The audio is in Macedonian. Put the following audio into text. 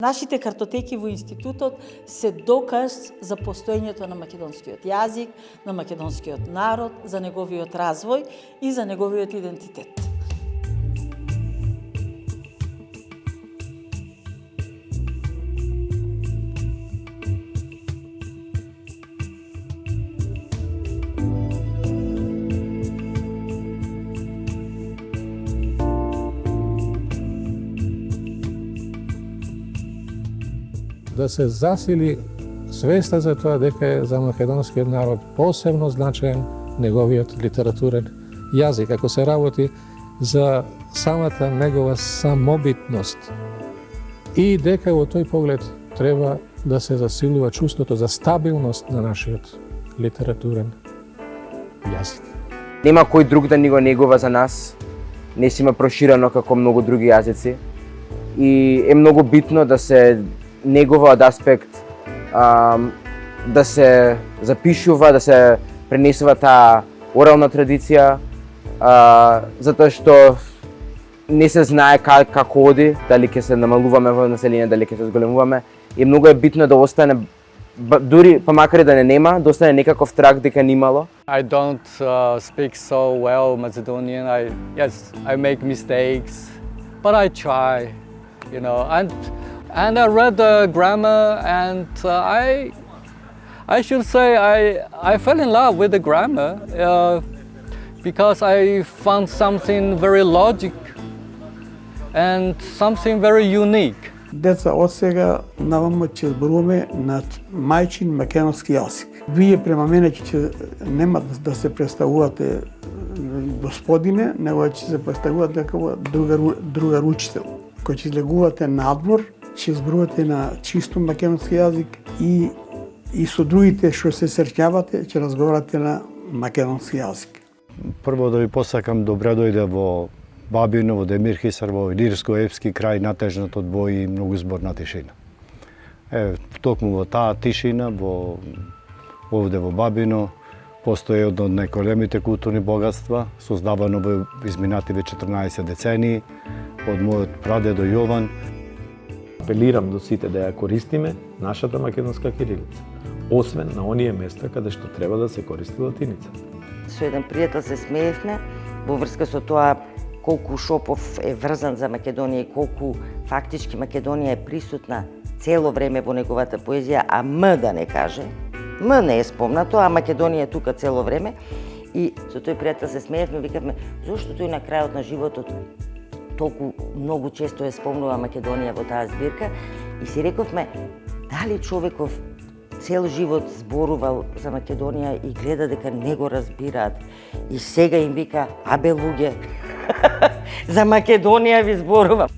Нашите картотеки во институтот се доказ за постоењето на македонскиот јазик, на македонскиот народ, за неговиот развој и за неговиот идентитет. Да се засили свеста за тоа дека е за македонскиот народ посебно значаен неговиот литературен јазик, ако се работи за самата негова самобитност и дека во тој поглед треба да се засилува чувството за стабилност на нашиот литературен јазик. Нема кој друг да ни го негува за нас, не си има проширено како многу други јазици и е многу битно да се негова од аспект да се запишува, да се пренесува таа орална традиција, затоа што не се знае како оди, дали ќе се намалуваме во население, дали ќе се зголемуваме. И многу е битно да остане, дури па макар и да не нема, да остане некаков трак дека немало. I don't speak so well Macedonian. Yes, I make mistakes, but I try, you know. And I read the grammar, and I should say I fell in love with the grammar because I found something very logic and something very unique. Деца од сега навамо ќе зборуваме на мајчин македонски јазик. Вие према мене ќе нема да се представувате господине, него ќе се представувате како другар учител. Кој ќе излегувате надвор, ќе зборувате на чисто македонски јазик и со другите што се среќавате, ќе разговарате на македонски јазик. Прво да ви посакам добре дојде во Бабино, во Демирхисар, во Илирско-Епски крај, натежнат од бој и многу зборна тишина. Токму во таа тишина, овде во Бабино, постои од најголемите културни богатства, создавано во изминативе 14 децении, од мојот прадедо Јован. Апелирам до сите да ја користиме нашата македонска кирилица, освен на оние места каде што треба да се користи латиница. Со еден пријател се смеевме во врска со тоа колку Шопов е врзан за Македонија и колку фактички Македонија е присутна цело време во неговата поезија, а М да не каже. М не е спомнато, а Македонија е тука цело време. И со тој пријател се смеевме, викавме, зошто тој на крајот на животот толку многу често е спомнува Македонија во таа збирка, и си рековме, дали човеков цел живот зборувал за Македонија и гледа дека не го разбираат, и сега им вика, абе луѓе, за Македонија ви зборувам.